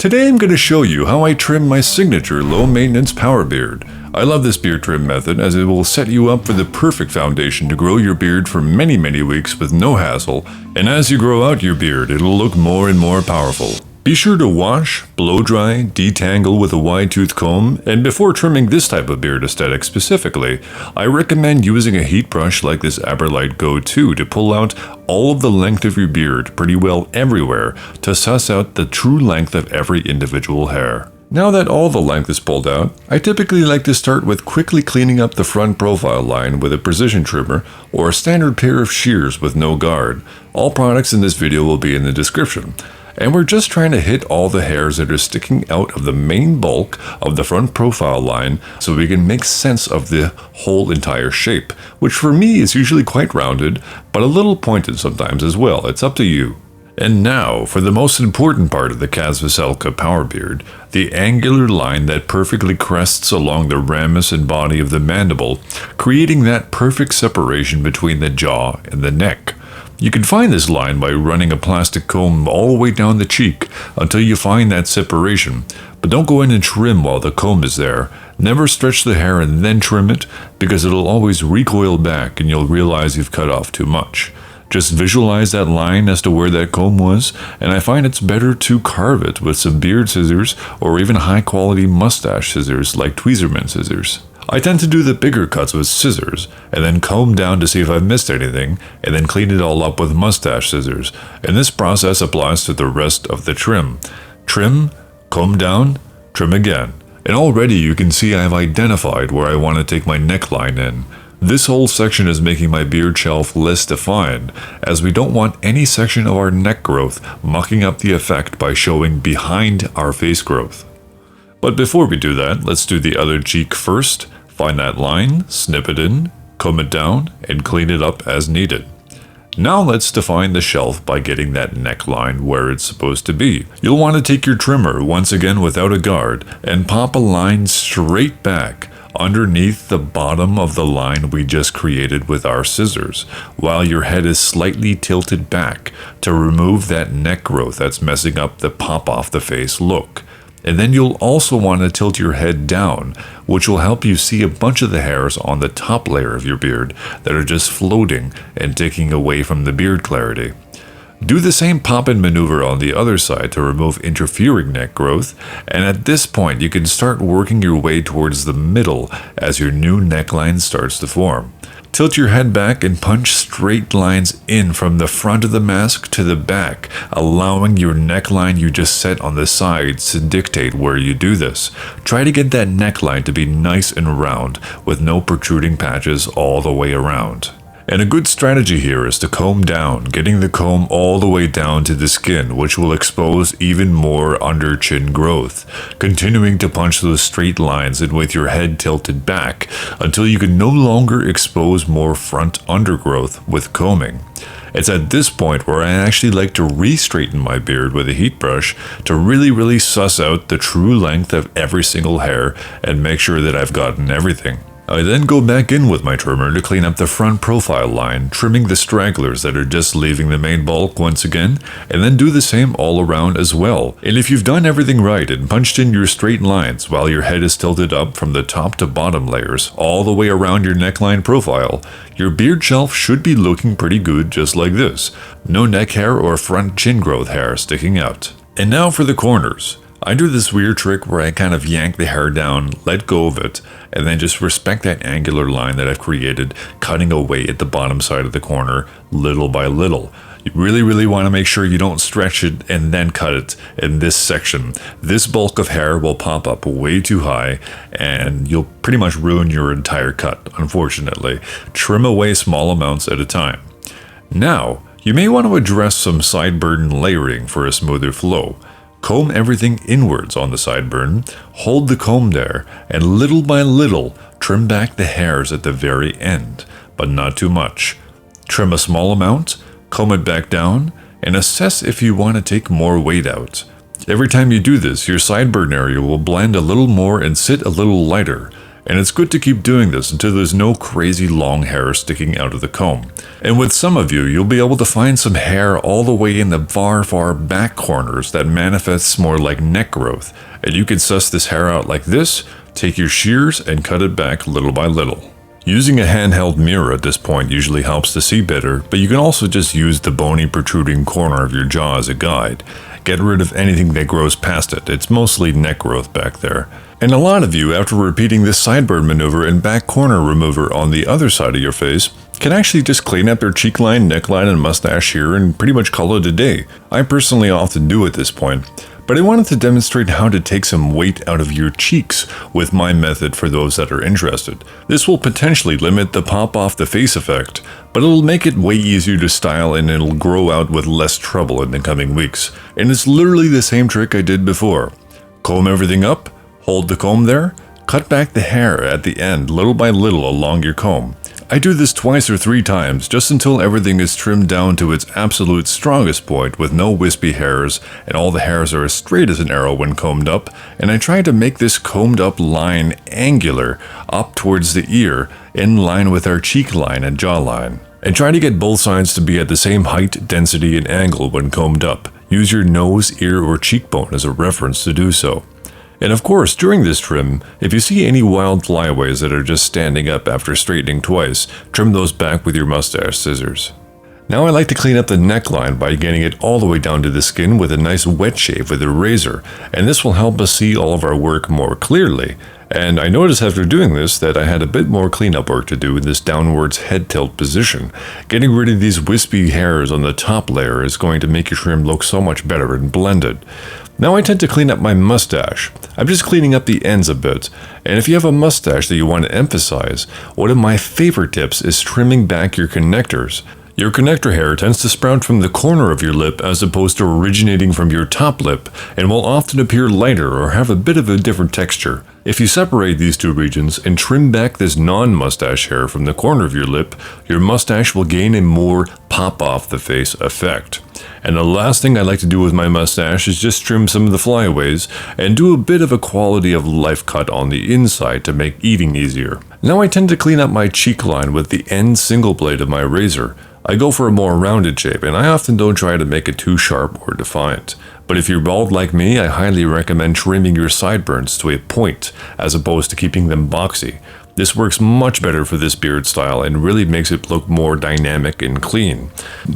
Today I'm going to show you how I trim my signature low-maintenance power beard. I love this beard trim method as it will set you up for the perfect foundation to grow your beard for many weeks with no hassle, and as you grow out your beard it'll look more and more powerful. Be sure to wash, blow dry, detangle with a wide tooth comb, and before trimming this type of beard aesthetic specifically, I recommend using a heat brush like this Aberlite Go 2 to pull out all of the length of your beard pretty well everywhere to suss out the true length of every individual hair. Now that all the length is pulled out, I typically like to start with quickly cleaning up the front profile line with a precision trimmer or a standard pair of shears with no guard. All products in this video will be in the description. And we're just trying to hit all the hairs that are sticking out of the main bulk of the front profile line so we can make sense of the whole entire shape, which for me is usually quite rounded, but a little pointed sometimes as well. It's up to you. And now, for the most important part of the Kaz Veselka power beard, the angular line that perfectly crests along the ramus and body of the mandible, creating that perfect separation between the jaw and the neck. You can find this line by running a plastic comb all the way down the cheek until you find that separation, but don't go in and trim while the comb is there. Never stretch the hair and then trim it, because it'll always recoil back and you'll realize you've cut off too much. Just visualize that line as to where that comb was, and I find it's better to carve it with some beard scissors or even high quality mustache scissors like Tweezerman scissors. I tend to do the bigger cuts with scissors, and then comb down to see if I've missed anything, and then clean it all up with mustache scissors, and this process applies to the rest of the trim. Trim, comb down, trim again. And already you can see I've identified where I want to take my neckline in. This whole section is making my beard shelf less defined, as we don't want any section of our neck growth mucking up the effect by showing behind our face growth. But before we do that, let's do the other cheek first. Find that line, snip it in, comb it down, and clean it up as needed. Now let's define the shelf by getting that neckline where it's supposed to be. You'll want to take your trimmer, once again without a guard, and pop a line straight back underneath the bottom of the line we just created with our scissors, while your head is slightly tilted back to remove that neck growth that's messing up the pop off the face look. And then you'll also want to tilt your head down, which will help you see a bunch of the hairs on the top layer of your beard that are just floating and taking away from the beard clarity. Do the same pop-in maneuver on the other side to remove interfering neck growth, and at this point you can start working your way towards the middle as your new neckline starts to form. Tilt your head back and punch straight lines in from the front of the mask to the back, allowing your neckline you just set on the sides to dictate where you do this. Try to get that neckline to be nice and round with no protruding patches all the way around. And a good strategy here is to comb down, getting the comb all the way down to the skin, which will expose even more under chin growth, continuing to punch those straight lines and with your head tilted back until you can no longer expose more front undergrowth with combing. It's at this point where I actually like to re-straighten my beard with a heat brush to really suss out the true length of every single hair and make sure that I've gotten everything. I then go back in with my trimmer to clean up the front profile line, trimming the stragglers that are just leaving the main bulk once again, and then do the same all around as well. And if you've done everything right and punched in your straight lines while your head is tilted up from the top to bottom layers all the way around your neckline profile, your beard shelf should be looking pretty good just like this. No neck hair or front chin growth hair sticking out. And now for the corners. I do this weird trick where I kind of yank the hair down, let go of it, and then just respect that angular line that I've created, cutting away at the bottom side of the corner little by little. You really want to make sure you don't stretch it and then cut it in this section. This bulk of hair will pop up way too high and you'll pretty much ruin your entire cut, unfortunately. Trim away small amounts at a time. Now, you may want to address some sideburn layering for a smoother flow. Comb everything inwards on the sideburn, hold the comb there, and little by little trim back the hairs at the very end, but not too much. Trim a small amount, comb it back down, and assess if you want to take more weight out. Every time you do this, your sideburn area will blend a little more and sit a little lighter, and it's good to keep doing this until there's no crazy long hair sticking out of the comb. And with some of you, you'll be able to find some hair all the way in the far back corners that manifests more like neck growth, and you can suss this hair out like this, take your shears and cut it back little by little. Using a handheld mirror at this point usually helps to see better, but you can also just use the bony protruding corner of your jaw as a guide. Get rid of anything that grows past it. It's mostly neck growth back there. And a lot of you, after repeating this sideburn maneuver and back corner remover on the other side of your face, can actually just clean up your cheekline, neckline, and mustache here and pretty much call it a day. I personally often do at this point. But I wanted to demonstrate how to take some weight out of your cheeks with my method for those that are interested. This will potentially limit the pop off the face effect, but it'll make it way easier to style and it'll grow out with less trouble in the coming weeks. And it's literally the same trick I did before. Comb everything up, hold the comb there, cut back the hair at the end little by little along your comb. I do this twice or 3 times just until everything is trimmed down to its absolute strongest point with no wispy hairs and all the hairs are as straight as an arrow when combed up, and I try to make this combed up line angular up towards the ear in line with our cheek line and jawline. And try to get both sides to be at the same height, density, and angle when combed up. Use your nose, ear, or cheekbone as a reference to do so. And of course, during this trim, if you see any wild flyaways that are just standing up after straightening twice, trim those back with your mustache scissors. Now I like to clean up the neckline by getting it all the way down to the skin with a nice wet shave with a razor, and this will help us see all of our work more clearly. And I noticed after doing this that I had a bit more cleanup work to do in this downwards head tilt position. Getting rid of these wispy hairs on the top layer is going to make your trim look so much better and blended. Now I tend to clean up my mustache. I'm just cleaning up the ends a bit, and if you have a mustache that you want to emphasize, one of my favorite tips is trimming back your connectors. Your connector hair tends to sprout from the corner of your lip as opposed to originating from your top lip, and will often appear lighter or have a bit of a different texture. If you separate these two regions and trim back this non-mustache hair from the corner of your lip, your mustache will gain a more pop-off-the-face effect. And the last thing I like to do with my mustache is just trim some of the flyaways and do a bit of a quality of life cut on the inside to make eating easier. Now I tend to clean up my cheek line with the end single blade of my razor. I go for a more rounded shape, and I often don't try to make it too sharp or defiant. But if you're bald like me, I highly recommend trimming your sideburns to a point, as opposed to keeping them boxy. This works much better for this beard style and really makes it look more dynamic and clean.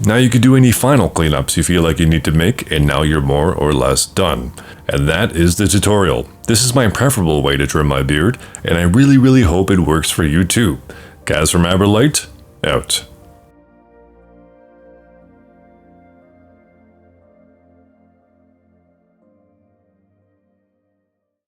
Now you can do any final cleanups you feel like you need to make, and now you're more or less done. And that is the tutorial. This is my preferable way to trim my beard, and I really hope it works for you too. Kaz from Aberlight, out.